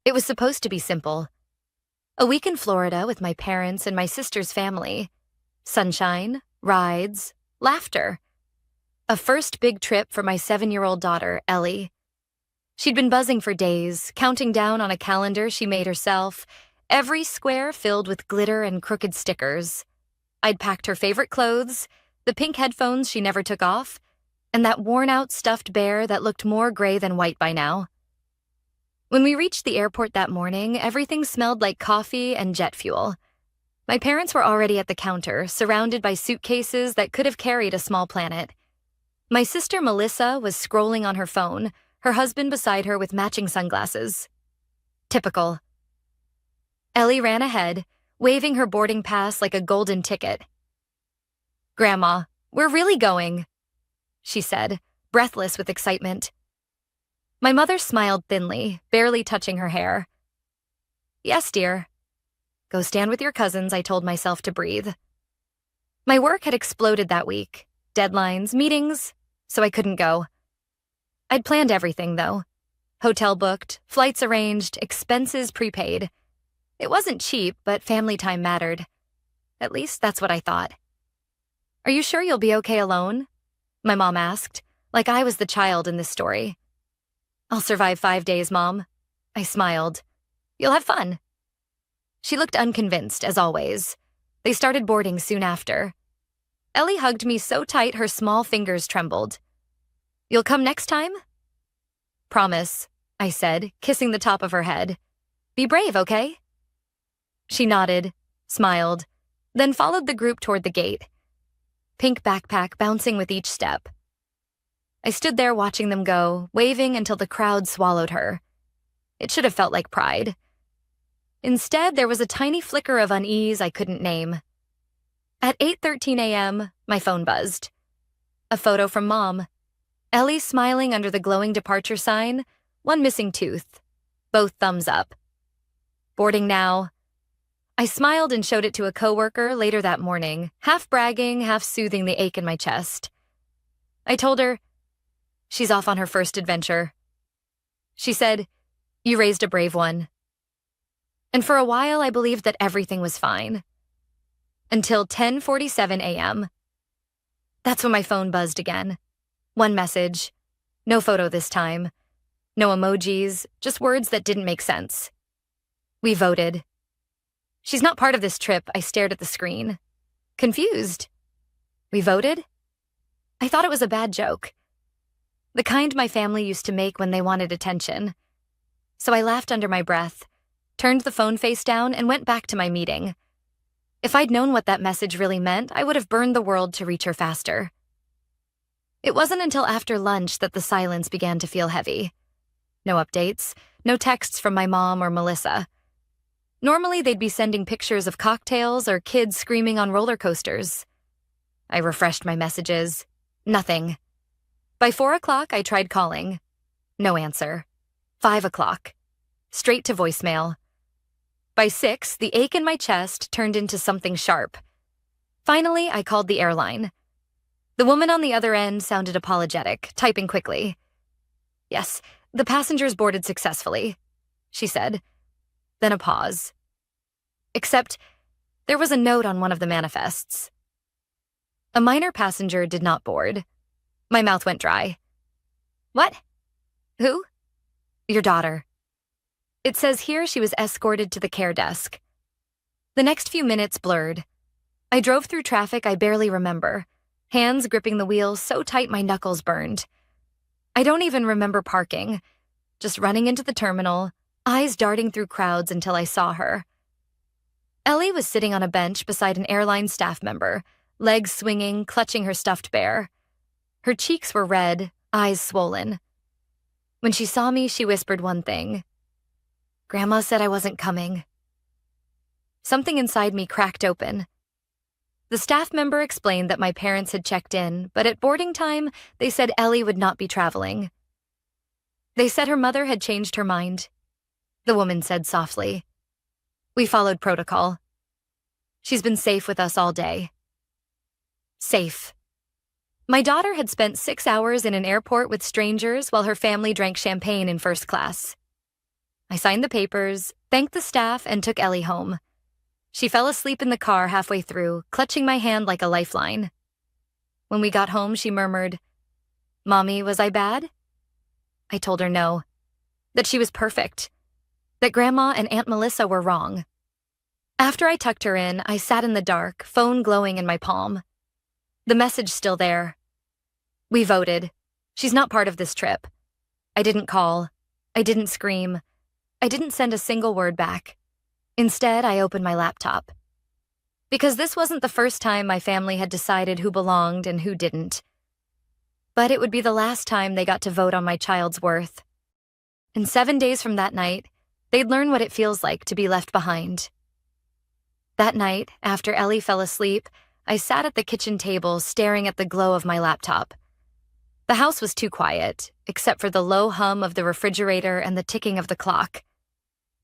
It was supposed to be simple. A week in Florida with my parents and my sister's family. Sunshine, rides, laughter. A first big trip for my 7-year-old daughter, Ellie. She'd been buzzing for days, counting down on a calendar she made herself, every square filled with glitter and crooked stickers. I'd packed her favorite clothes, the pink headphones she never took off, and that worn-out stuffed bear that looked more gray than white by now. When we reached the airport that morning, everything smelled like coffee and jet fuel. My parents were already at the counter, surrounded by suitcases that could have carried a small planet. My sister Melissa was scrolling on her phone, her husband beside her with matching sunglasses. Typical. Ellie ran ahead, waving her boarding pass like a golden ticket. "Grandma, we're really going," she said, breathless with excitement. My mother smiled thinly, barely touching her hair. "Yes, dear." "Go stand with your cousins," I told myself to breathe. My work had exploded that week. Deadlines, meetings, so I couldn't go. I'd planned everything, though. Hotel booked, flights arranged, expenses prepaid. It wasn't cheap, but family time mattered. At least that's what I thought. "Are you sure you'll be okay alone?" my mom asked, like I was the child in this story. "I'll survive 5 days, Mom." I smiled. "You'll have fun." She looked unconvinced, as always. They started boarding soon after. Ellie hugged me so tight her small fingers trembled. "You'll come next time?" "Promise," I said, kissing the top of her head. "Be brave, okay?" She nodded, smiled, then followed the group toward the gate. Pink backpack bouncing with each step. I stood there watching them go, waving until the crowd swallowed her. It should have felt like pride. Instead, there was a tiny flicker of unease I couldn't name. At 8:13 a.m., my phone buzzed. A photo from Mom. Ellie smiling under the glowing departure sign, one missing tooth. Both thumbs up. Boarding now. I smiled and showed it to a coworker later that morning, half bragging, half soothing the ache in my chest. I told her, "She's off on her first adventure." She said, "You raised a brave one." And for a while, I believed that everything was fine. Until 10:47 a.m. That's when my phone buzzed again. One message. No photo this time. No emojis, just words that didn't make sense. "We voted." "She's not part of this trip," I stared at the screen. Confused. "We voted?" I thought it was a bad joke. The kind my family used to make when they wanted attention. So I laughed under my breath, turned the phone face down, and went back to my meeting. If I'd known what that message really meant, I would have burned the world to reach her faster. It wasn't until after lunch that the silence began to feel heavy. No updates, no texts from my mom or Melissa. Normally, they'd be sending pictures of cocktails or kids screaming on roller coasters. I refreshed my messages. Nothing. By 4 o'clock, I tried calling. No answer. 5 o'clock. Straight to voicemail. By 6, the ache in my chest turned into something sharp. Finally, I called the airline. The woman on the other end sounded apologetic, typing quickly. "Yes, the passengers boarded successfully," she said. Then a pause. Except, there was a note on one of the manifests. A minor passenger did not board. My mouth went dry. "What? Who?" "Your daughter." It says here she was escorted to the care desk. The next few minutes blurred. I drove through traffic I barely remember, hands gripping the wheel so tight my knuckles burned. I don't even remember parking, just running into the terminal, eyes darting through crowds until I saw her. Ellie was sitting on a bench beside an airline staff member, legs swinging, clutching her stuffed bear. Her cheeks were red, eyes swollen. When she saw me, she whispered one thing. "Grandma said I wasn't coming." Something inside me cracked open. The staff member explained that my parents had checked in, but at boarding time, they said Ellie would not be traveling. They said her mother had changed her mind. The woman said softly. We followed protocol. She's been safe with us all day. Safe. My daughter had spent 6 hours in an airport with strangers while her family drank champagne in first class. I signed the papers, thanked the staff, and took Ellie home. She fell asleep in the car halfway through, clutching my hand like a lifeline. When we got home, she murmured, "Mommy, was I bad?" I told her no, that she was perfect, that Grandma and Aunt Melissa were wrong. After I tucked her in, I sat in the dark, phone glowing in my palm. The message still there. We voted. She's not part of this trip. I didn't call. I didn't scream. I didn't send a single word back. Instead, I opened my laptop. Because this wasn't the first time my family had decided who belonged and who didn't. But it would be the last time they got to vote on my child's worth. And 7 days from that night, they'd learn what it feels like to be left behind. That night, after Ellie fell asleep, I sat at the kitchen table staring at the glow of my laptop. The house was too quiet, except for the low hum of the refrigerator and the ticking of the clock.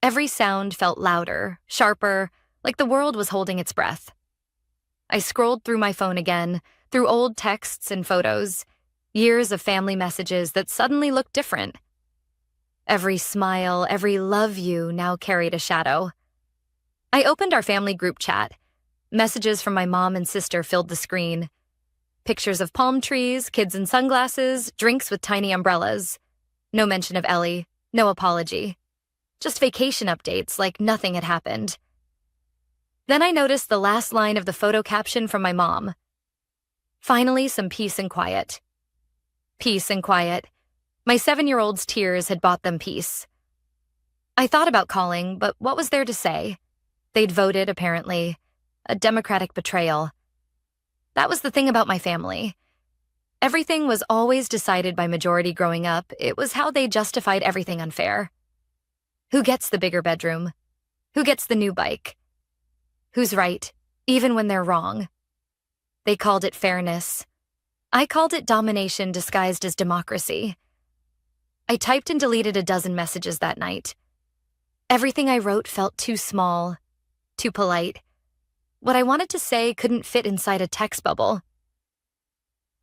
Every sound felt louder, sharper, like the world was holding its breath. I scrolled through my phone again, through old texts and photos, years of family messages that suddenly looked different. Every smile, every love you now carried a shadow. I opened our family group chat. Messages from my mom and sister filled the screen. Pictures of palm trees, kids in sunglasses, drinks with tiny umbrellas. No mention of Ellie, no apology. Just vacation updates like nothing had happened. Then I noticed the last line of the photo caption from my mom. Finally, some peace and quiet. Peace and quiet. My 7-year-old's tears had bought them peace. I thought about calling, but what was there to say? They'd voted, apparently. A democratic betrayal. That was the thing about my family. Everything was always decided by majority growing up. It was how they justified everything unfair. Who gets the bigger bedroom? Who gets the new bike? Who's right, even when they're wrong? They called it fairness. I called it domination disguised as democracy. I typed and deleted a dozen messages that night. Everything I wrote felt too small, too polite. What I wanted to say couldn't fit inside a text bubble.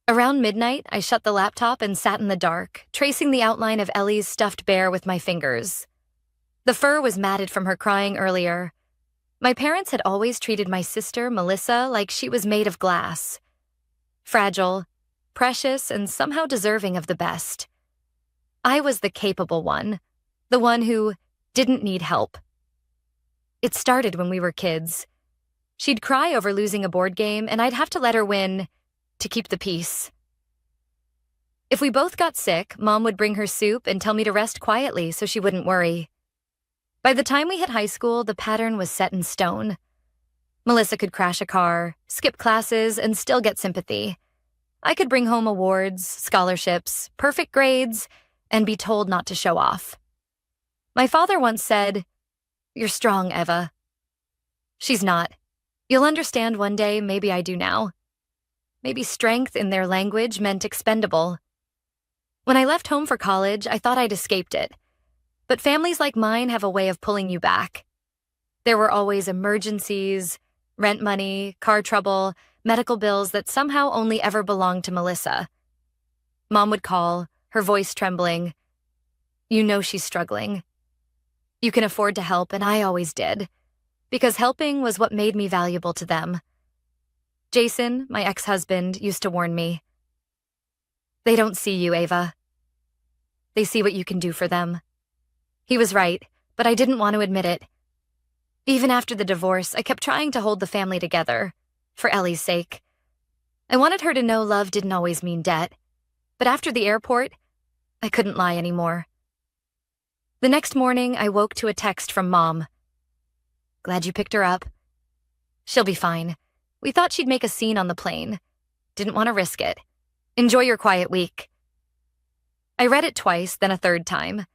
Around midnight, I shut the laptop and sat in the dark, tracing the outline of Ellie's stuffed bear with my fingers. The fur was matted from her crying earlier. My parents had always treated my sister, Melissa, like she was made of glass. Fragile, precious, and somehow deserving of the best. I was the capable one, the one who didn't need help. It started when we were kids. She'd cry over losing a board game, and I'd have to let her win to keep the peace. If we both got sick, Mom would bring her soup and tell me to rest quietly so she wouldn't worry. By the time we hit high school, the pattern was set in stone. Melissa could crash a car, skip classes, and still get sympathy. I could bring home awards, scholarships, perfect grades, and be told not to show off. My father once said, "You're strong, Eva." She's not. You'll understand one day, maybe I do now. Maybe strength in their language meant expendable. When I left home for college, I thought I'd escaped it. But families like mine have a way of pulling you back. There were always emergencies, rent money, car trouble, medical bills that somehow only ever belonged to Melissa. Mom would call, her voice trembling. "You know she's struggling. You can afford to help, and I always did. Because helping was what made me valuable to them." Jason, my ex-husband, used to warn me. "They don't see you, Ava. They see what you can do for them." He was right, but I didn't want to admit it. Even after the divorce, I kept trying to hold the family together, for Ellie's sake. I wanted her to know love didn't always mean debt, but after the airport, I couldn't lie anymore. The next morning, I woke to a text from Mom. "Glad you picked her up. She'll be fine. We thought she'd make a scene on the plane. Didn't want to risk it. Enjoy your quiet week." I read it twice, then a third time.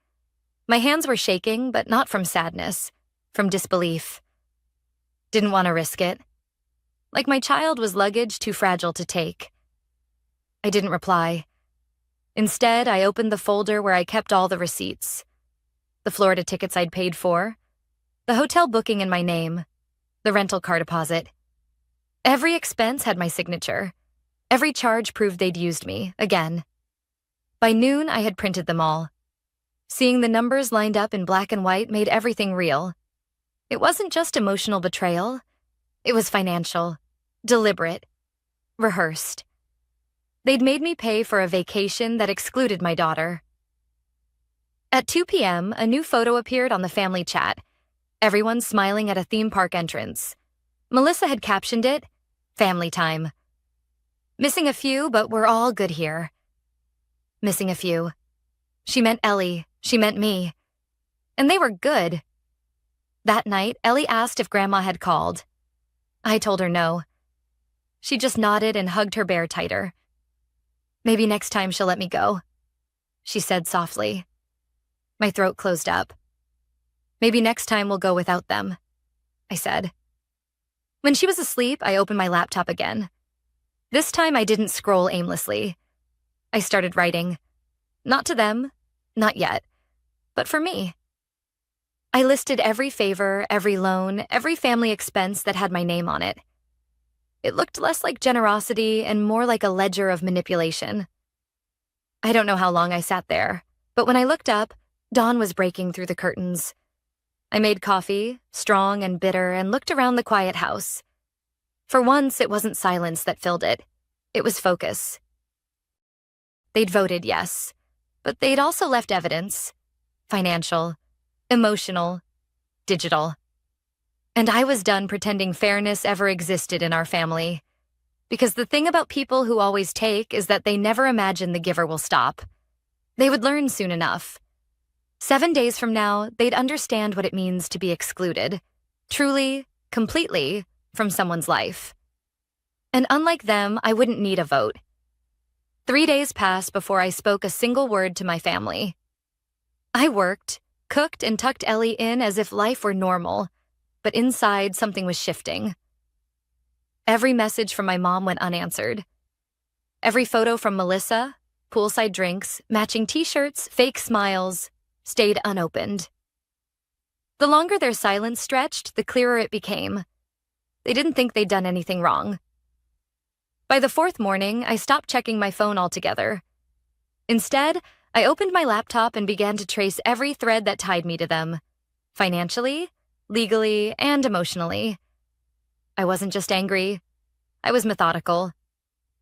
My hands were shaking, but not from sadness, from disbelief. Didn't want to risk it. Like my child was luggage too fragile to take. I didn't reply. Instead, I opened the folder where I kept all the receipts. The Florida tickets I'd paid for, the hotel booking in my name, the rental car deposit. Every expense had my signature. Every charge proved they'd used me, again. By noon, I had printed them all. Seeing the numbers lined up in black and white made everything real. It wasn't just emotional betrayal. It was financial, deliberate, rehearsed. They'd made me pay for a vacation that excluded my daughter. At 2 p.m., a new photo appeared on the family chat. Everyone smiling at a theme park entrance. Melissa had captioned it, "Family time." Missing a few, but we're all good here. Missing a few. She meant Ellie. She meant me. And they were good. That night, Ellie asked if Grandma had called. I told her no. She just nodded and hugged her bear tighter. "Maybe next time she'll let me go," she said softly. My throat closed up. "Maybe next time we'll go without them," I said. When she was asleep, I opened my laptop again. This time I didn't scroll aimlessly. I started writing. Not to them, not yet, but for me. I listed every favor, every loan, every family expense that had my name on it. It looked less like generosity and more like a ledger of manipulation. I don't know how long I sat there, but when I looked up, dawn was breaking through the curtains. I made coffee, strong and bitter, and looked around the quiet house. For once, it wasn't silence that filled it. It was focus. They'd voted yes, but they'd also left evidence. Financial, emotional, digital. And I was done pretending fairness ever existed in our family. Because the thing about people who always take is that they never imagine the giver will stop. They would learn soon enough. 7 days from now, they'd understand what it means to be excluded, truly, completely, from someone's life. And unlike them, I wouldn't need a vote. 3 days passed before I spoke a single word to my family. I worked, cooked, and tucked Ellie in as if life were normal, but inside something was shifting. Every message from my mom went unanswered. Every photo from Melissa, poolside drinks, matching t-shirts, fake smiles, stayed unopened. The longer their silence stretched, the clearer it became. They didn't think they'd done anything wrong. By the 4th morning, I stopped checking my phone altogether. Instead, I opened my laptop and began to trace every thread that tied me to them, financially, legally, and emotionally. I wasn't just angry. I was methodical.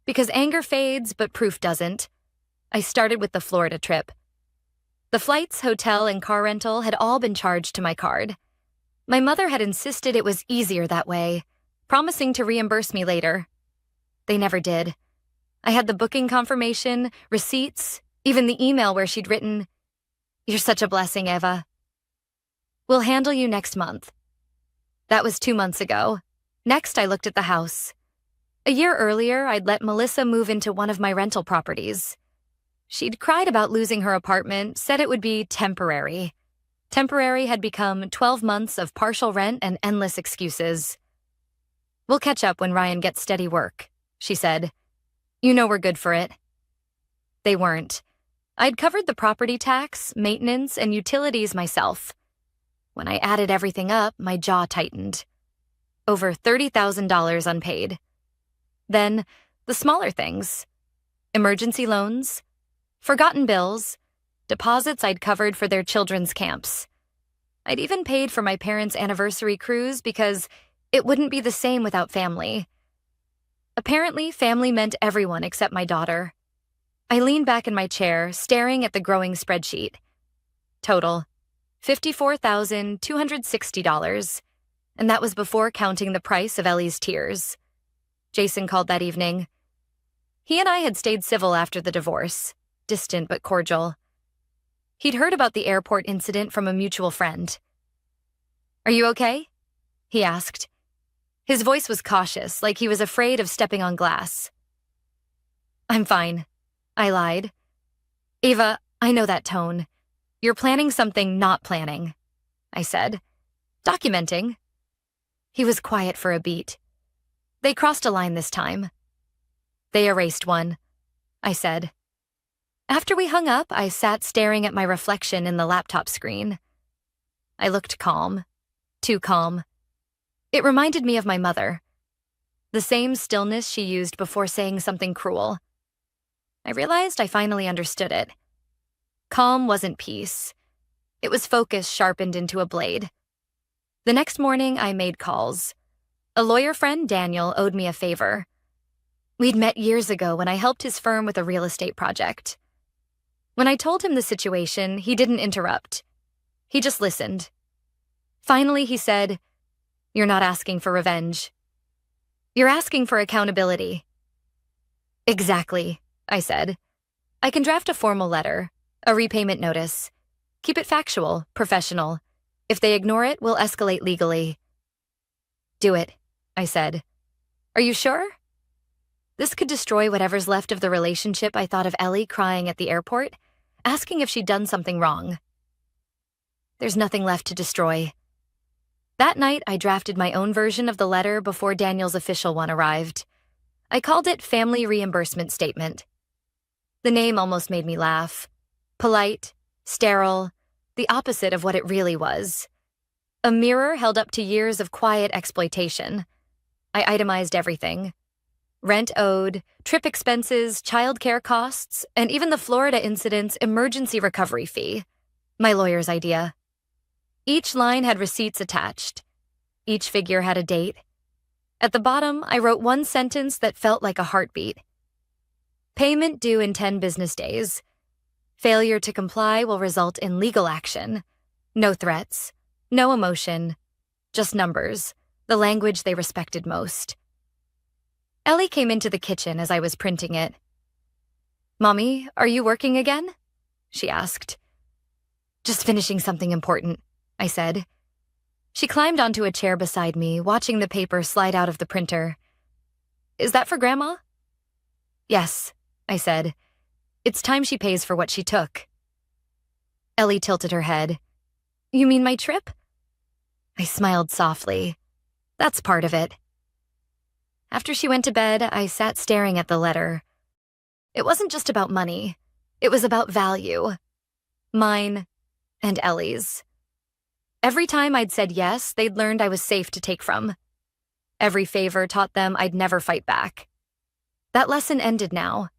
Because anger fades, but proof doesn't. I started with the Florida trip. The flights, hotel, and car rental had all been charged to my card. My mother had insisted it was easier that way, promising to reimburse me later. They never did. I had the booking confirmation, receipts, even the email where she'd written, "You're such a blessing, Eva. We'll handle you next month." That was 2 months ago. Next, I looked at the house. A year earlier, I'd let Melissa move into one of my rental properties. She'd cried about losing her apartment, said it would be temporary. Temporary had become 12 months of partial rent and endless excuses. "We'll catch up when Ryan gets steady work," she said. "You know we're good for it." They weren't. I'd covered the property tax, maintenance, and utilities myself. When I added everything up, my jaw tightened. Over $30,000 unpaid. Then, the smaller things. Emergency loans, forgotten bills, deposits I'd covered for their children's camps. I'd even paid for my parents' anniversary cruise because it wouldn't be the same without family. Apparently, family meant everyone except my daughter. I leaned back in my chair, staring at the growing spreadsheet. Total, $54,260, and that was before counting the price of Ellie's tears. Jason called that evening. He and I had stayed civil after the divorce, distant but cordial. He'd heard about the airport incident from a mutual friend. "Are you okay?" he asked. His voice was cautious, like he was afraid of stepping on glass. "I'm fine," I lied. "Eva, I know that tone. You're planning something not planning," I said. "Documenting." He was quiet for a beat. They crossed a line this time. "They erased one," I said. After we hung up, I sat staring at my reflection in the laptop screen. I looked calm, too calm. It reminded me of my mother. The same stillness she used before saying something cruel. I realized I finally understood it. Calm wasn't peace. It was focus sharpened into a blade. The next morning, I made calls. A lawyer friend, Daniel, owed me a favor. We'd met years ago when I helped his firm with a real estate project. When I told him the situation, he didn't interrupt. He just listened. Finally, he said, "You're not asking for revenge. You're asking for accountability." "Exactly," I said. "I can draft a formal letter, a repayment notice. Keep it factual, professional. If they ignore it, we'll escalate legally." "Do it," I said. "Are you sure?" This could destroy whatever's left of the relationship I thought of Ellie crying at the airport, asking if she'd done something wrong. There's nothing left to destroy. That night, I drafted my own version of the letter before Daniel's official one arrived. I called it Family Reimbursement Statement. The name almost made me laugh. Polite, sterile, the opposite of what it really was. A mirror held up to years of quiet exploitation. I itemized everything. Rent owed, trip expenses, childcare costs, and even the Florida incident's emergency recovery fee. My lawyer's idea. Each line had receipts attached. Each figure had a date. At the bottom, I wrote one sentence that felt like a heartbeat. Payment due in 10 business days. Failure to comply will result in legal action. No threats, no emotion, just numbers, the language they respected most. Ellie came into the kitchen as I was printing it. "Mommy, are you working again?" she asked. "Just finishing something important," I said. She climbed onto a chair beside me, watching the paper slide out of the printer. "Is that for Grandma?" "Yes," I said. "It's time she pays for what she took." Ellie tilted her head. "You mean my trip?" I smiled softly. "That's part of it." After she went to bed, I sat staring at the letter. It wasn't just about money. It was about value. Mine and Ellie's. Every time I'd said yes, they'd learned I was safe to take from. Every favor taught them I'd never fight back. That lesson ended now.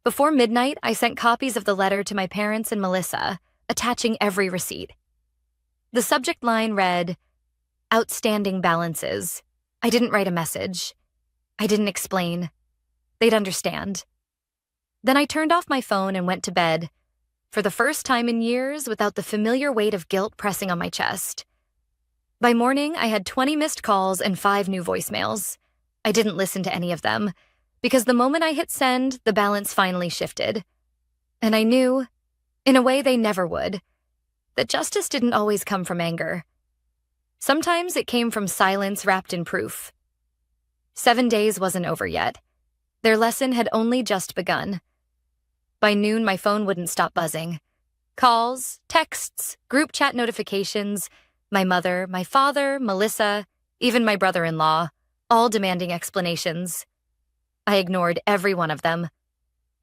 Before midnight, I sent copies of the letter to my parents and Melissa, attaching every receipt. The subject line read, "Outstanding balances." I didn't write a message. I didn't explain. They'd understand. Then I turned off my phone and went to bed, for the first time in years without the familiar weight of guilt pressing on my chest. By morning, I had 20 missed calls and 5 new voicemails. I didn't listen to any of them, because the moment I hit send, the balance finally shifted. And I knew, in a way they never would, that justice didn't always come from anger. Sometimes it came from silence wrapped in proof. 7 days wasn't over yet. Their lesson had only just begun. By noon, my phone wouldn't stop buzzing. Calls, texts, group chat notifications, my mother, my father, Melissa, even my brother-in-law, all demanding explanations. I ignored every one of them.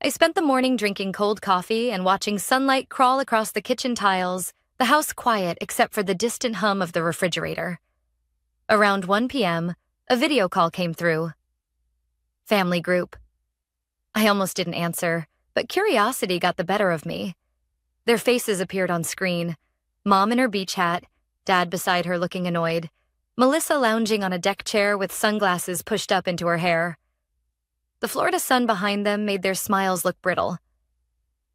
I spent the morning drinking cold coffee and watching sunlight crawl across the kitchen tiles, the house quiet except for the distant hum of the refrigerator. Around 1 p.m., a video call came through. Family group. I almost didn't answer, but curiosity got the better of me. Their faces appeared on screen. Mom in her beach hat, Dad beside her looking annoyed, Melissa lounging on a deck chair with sunglasses pushed up into her hair. The Florida sun behind them made their smiles look brittle.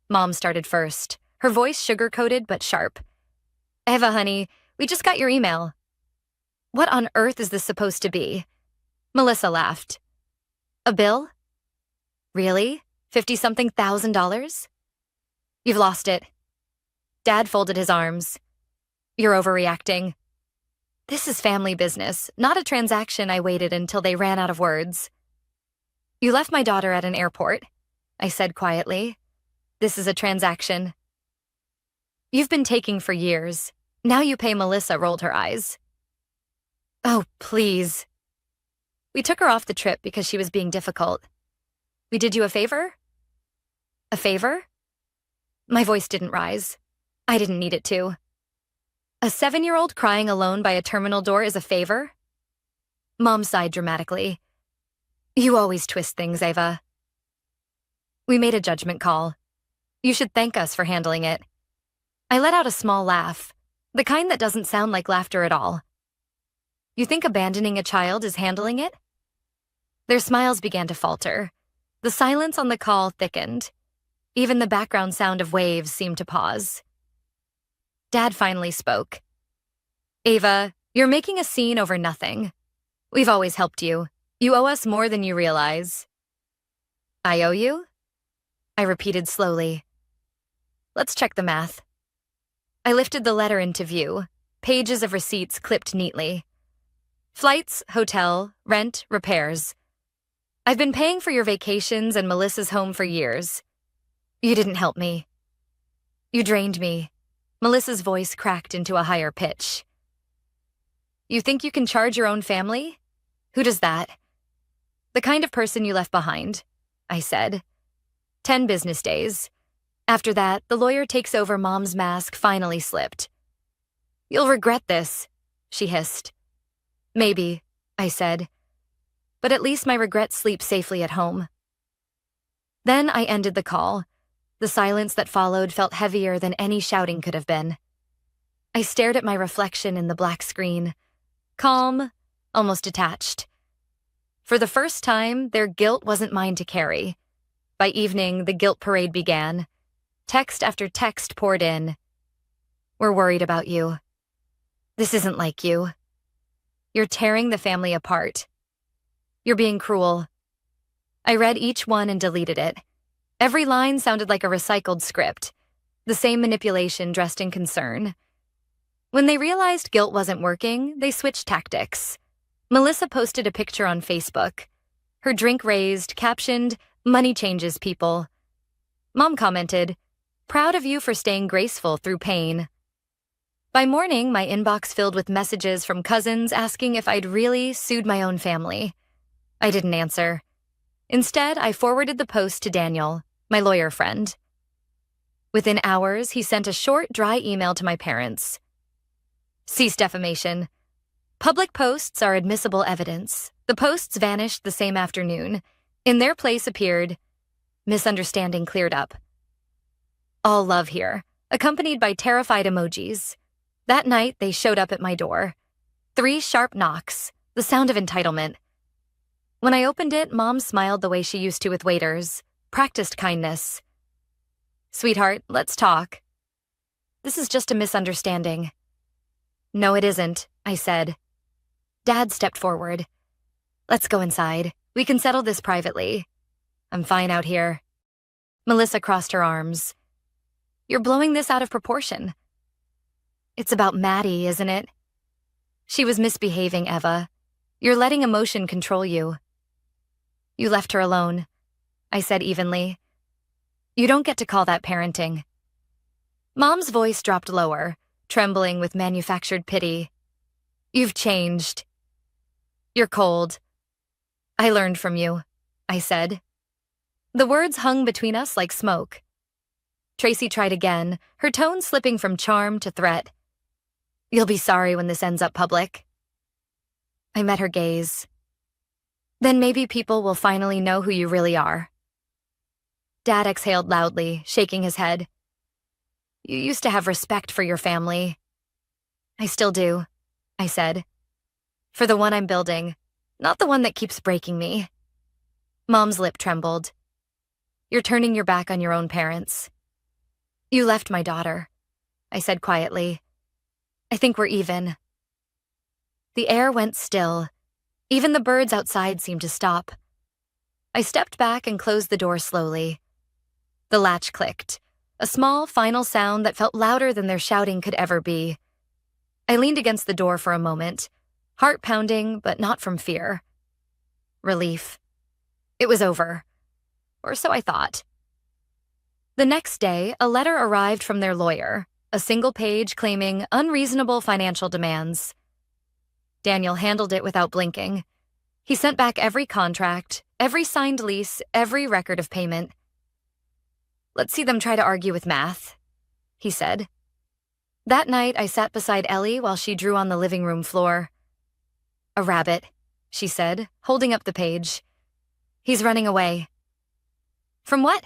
Mom started first, her voice sugar-coated but sharp. "Eva, honey, we just got your email." "What on earth is this supposed to be?" Melissa laughed. "A bill?" "Really? 50-something $1,000? You've lost it." Dad folded his arms. "You're overreacting." "This is family business, not a transaction." I waited until they ran out of words. "You left my daughter at an airport," I said quietly. "This is a transaction." "You've been taking for years. Now you pay." Melissa rolled her eyes. "Oh, please." We took her off the trip because she was being difficult. "We did you a favor?" "A favor?" My voice didn't rise. I didn't need it to. A 7-year-old crying alone by a terminal door is a favor? Mom sighed dramatically. "You always twist things, Eva." "We made a judgment call. You should thank us for handling it." I let out a small laugh, the kind that doesn't sound like laughter at all. You think abandoning a child is handling it? Their smiles began to falter. The silence on the call thickened. Even the background sound of waves seemed to pause. Dad finally spoke. Ava, you're making a scene over nothing. We've always helped you. You owe us more than you realize. I owe you? I repeated slowly. Let's check the math. I lifted the letter into view, pages of receipts clipped neatly. Flights, hotel, rent, repairs. I've been paying for your vacations and Melissa's home for years. You didn't help me. You drained me. Melissa's voice cracked into a higher pitch. You think you can charge your own family? Who does that? The kind of person you left behind, I said. 10 business days. After that, the lawyer takes over. Mom's mask finally slipped. You'll regret this, she hissed. Maybe, I said. But at least my regrets sleep safely at home. Then I ended the call. The silence that followed felt heavier than any shouting could have been. I stared at my reflection in the black screen. Calm, almost detached. For the first time, their guilt wasn't mine to carry. By evening, the guilt parade began. Text after text poured in. We're worried about you. This isn't like you. You're tearing the family apart. You're being cruel. I read each one and deleted it. Every line sounded like a recycled script, the same manipulation dressed in concern. When they realized guilt wasn't working, they switched tactics. Melissa posted a picture on Facebook. Her drink raised, captioned, "Money changes people." Mom commented, "Proud of you for staying graceful through pain." By morning, my inbox filled with messages from cousins asking if I'd really sued my own family. I didn't answer. Instead, I forwarded the post to Daniel, my lawyer friend. Within hours, he sent a short, dry email to my parents. Cease defamation. Public posts are admissible evidence. The posts vanished the same afternoon. In their place appeared, misunderstanding cleared up. All love here, accompanied by terrified emojis. That night, they showed up at my door. 3 sharp knocks, the sound of entitlement. When I opened it, Mom smiled the way she used to with waiters, practiced kindness. Sweetheart, let's talk. This is just a misunderstanding. No, it isn't, I said. Dad stepped forward. Let's go inside. We can settle this privately. I'm fine out here. Melissa crossed her arms. You're blowing this out of proportion. It's about Maddie, isn't it? She was misbehaving, Eva. You're letting emotion control you. You left her alone, I said evenly. You don't get to call that parenting. Mom's voice dropped lower, trembling with manufactured pity. You've changed. You're cold. I learned from you, I said. The words hung between us like smoke. Tracy tried again, her tone slipping from charm to threat. You'll be sorry when this ends up public. I met her gaze. Then maybe people will finally know who you really are. Dad exhaled loudly, shaking his head. You used to have respect for your family. I still do, I said. For the one I'm building, not the one that keeps breaking me. Mom's lip trembled. You're turning your back on your own parents. You left my daughter, I said quietly. I think we're even. The air went still. Even the birds outside seemed to stop. I stepped back and closed the door slowly. The latch clicked, a small, final sound that felt louder than their shouting could ever be. I leaned against the door for a moment, heart pounding, but not from fear. Relief. It was over. Or so I thought. The next day, a letter arrived from their lawyer, a single page claiming unreasonable financial demands. Daniel handled it without blinking. He sent back every contract, every signed lease, every record of payment. Let's see them try to argue with math, he said. That night, I sat beside Ellie while she drew on the living room floor. A rabbit, she said, holding up the page. He's running away. From what?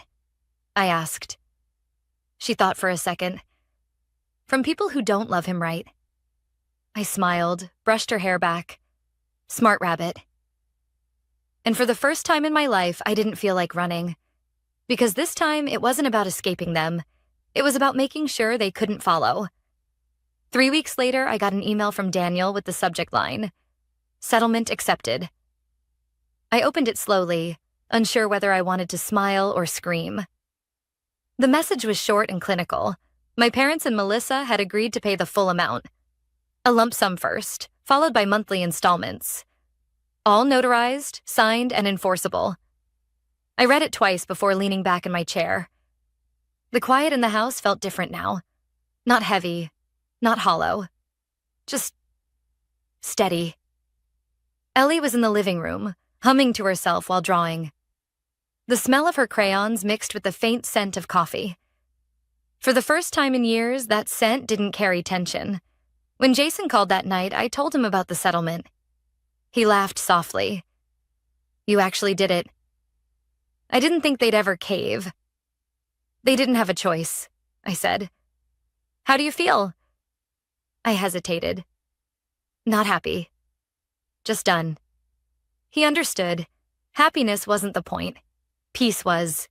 I asked. She thought for a second. from people who don't love him right. I smiled, brushed her hair back. Smart rabbit. And for the first time in my life, I didn't feel like running. Because this time, it wasn't about escaping them. It was about making sure they couldn't follow. 3 weeks later, I got an email from Daniel with the subject line, "Settlement accepted." I opened it slowly, unsure whether I wanted to smile or scream. The message was short and clinical. My parents and Melissa had agreed to pay the full amount. A lump sum first, followed by monthly installments. All notarized, signed, and enforceable. I read it twice before leaning back in my chair. The quiet in the house felt different now. Not heavy, not hollow. Just steady. Ellie was in the living room, humming to herself while drawing. The smell of her crayons mixed with the faint scent of coffee. For the first time in years, that scent didn't carry tension. When Jason called that night, I told him about the settlement. He laughed softly. "You actually did it." I didn't think they'd ever cave. "They didn't have a choice," I said. "How do you feel?" I hesitated. Not happy. Just done. He understood. Happiness wasn't the point. Peace was.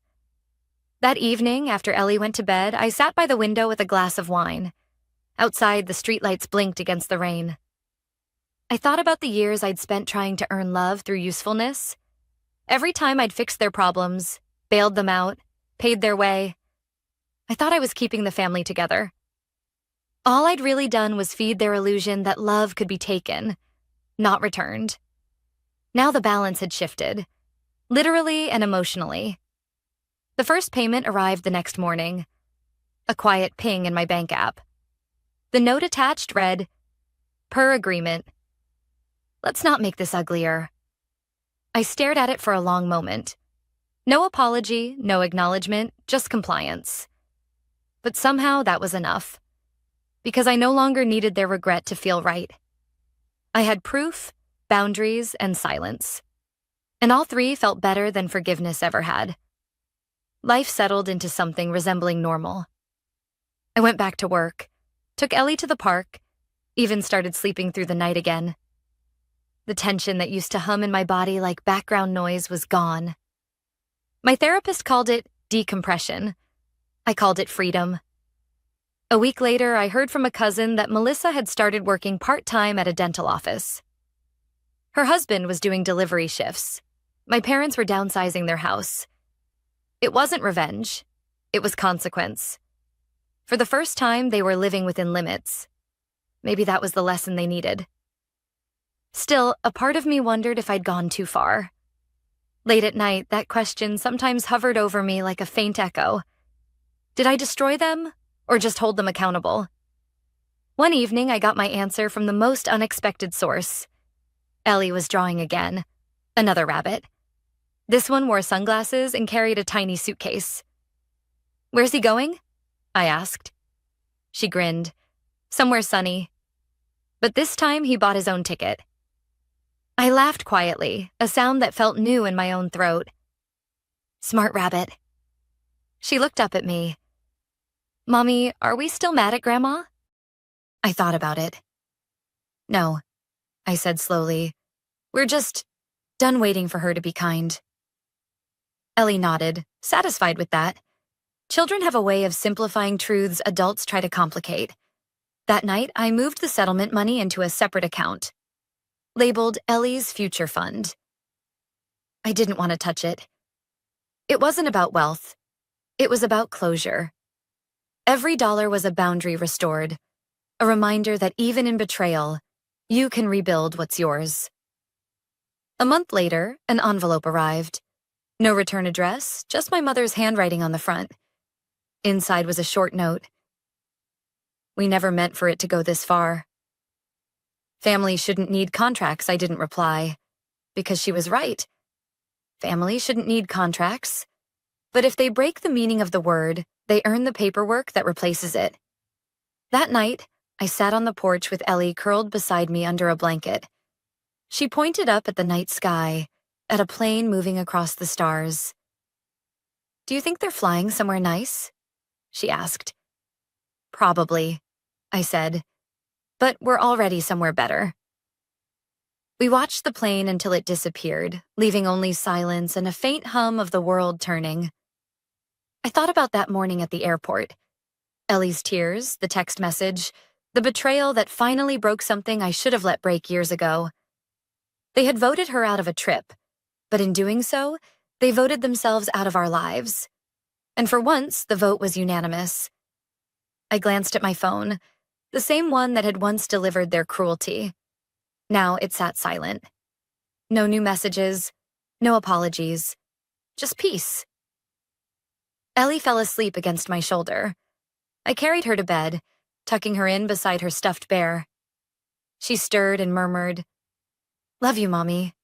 That evening, after Ellie went to bed, I sat by the window with a glass of wine. Outside, the streetlights blinked against the rain. I thought about the years I'd spent trying to earn love through usefulness. Every time I'd fixed their problems, bailed them out, paid their way, I thought I was keeping the family together. All I'd really done was feed their illusion that love could be taken, not returned. Now the balance had shifted, literally and emotionally. The first payment arrived the next morning. A quiet ping in my bank app. The note attached read, "Per agreement." Let's not make this uglier. I stared at it for a long moment. No apology, no acknowledgement, just compliance. But somehow that was enough. Because I no longer needed their regret to feel right. I had proof, boundaries, and silence. And all three felt better than forgiveness ever had. Life settled into something resembling normal. I went back to work, took Ellie to the park, even started sleeping through the night again. The tension that used to hum in my body like background noise was gone. My therapist called it decompression. I called it freedom. A week later, I heard from a cousin that Melissa had started working part-time at a dental office. Her husband was doing delivery shifts. My parents were downsizing their house. It wasn't revenge. It was consequence. For the first time, they were living within limits. Maybe that was the lesson they needed. Still, a part of me wondered if I'd gone too far. Late at night, that question sometimes hovered over me like a faint echo. Did I destroy them, or just hold them accountable? One evening, I got my answer from the most unexpected source. Ellie was drawing again. Another rabbit. This one wore sunglasses and carried a tiny suitcase. "Where's he going?" I asked. She grinned. "Somewhere sunny." But this time, he bought his own ticket. I laughed quietly, a sound that felt new in my own throat. "Smart rabbit." She looked up at me. "Mommy, are we still mad at Grandma?" I thought about it. "No," I said slowly. "We're just done waiting for her to be kind." Ellie nodded, satisfied with that. Children have a way of simplifying truths adults try to complicate. That night, I moved the settlement money into a separate account, labeled Ellie's Future Fund. I didn't want to touch it. It wasn't about wealth. It was about closure. Every dollar was a boundary restored, a reminder that even in betrayal, you can rebuild what's yours. A month later, an envelope arrived. No return address, just my mother's handwriting on the front. Inside was a short note. "We never meant for it to go this far." "Family shouldn't need contracts," I didn't reply. Because she was right. Family shouldn't need contracts. But if they break the meaning of the word, they earn the paperwork that replaces it. That night, I sat on the porch with Ellie curled beside me under a blanket. She pointed up at the night sky, at a plane moving across the stars. "Do you think they're flying somewhere nice?" she asked. "Probably," I said, but we're already somewhere better. We watched the plane until it disappeared, leaving only silence and a faint hum of the world turning. I thought about that morning at the airport. Ellie's tears, the text message, the betrayal that finally broke something I should have let break years ago. They had voted her out of a trip, but in doing so, they voted themselves out of our lives. And for once, the vote was unanimous. I glanced at my phone, the same one that had once delivered their cruelty. Now it sat silent. No new messages, no apologies, just peace. Ellie fell asleep against my shoulder. I carried her to bed, tucking her in beside her stuffed bear. She stirred and murmured, "Love you, Mommy."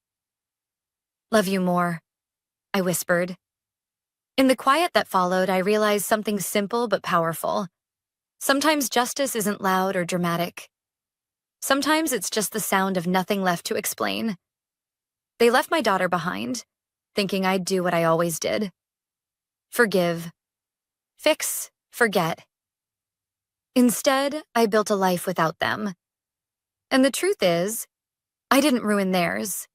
"Love you more," I whispered. In the quiet that followed, I realized something simple but powerful. Sometimes justice isn't loud or dramatic. Sometimes it's just the sound of nothing left to explain. They left my daughter behind, thinking I'd do what I always did. Forgive. Fix. Forget. Instead, I built a life without them. And the truth is, I didn't ruin theirs.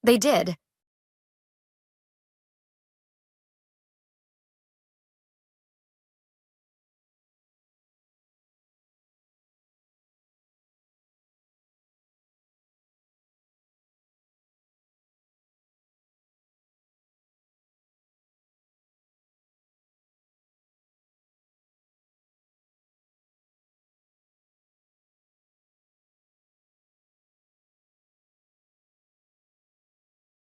They did.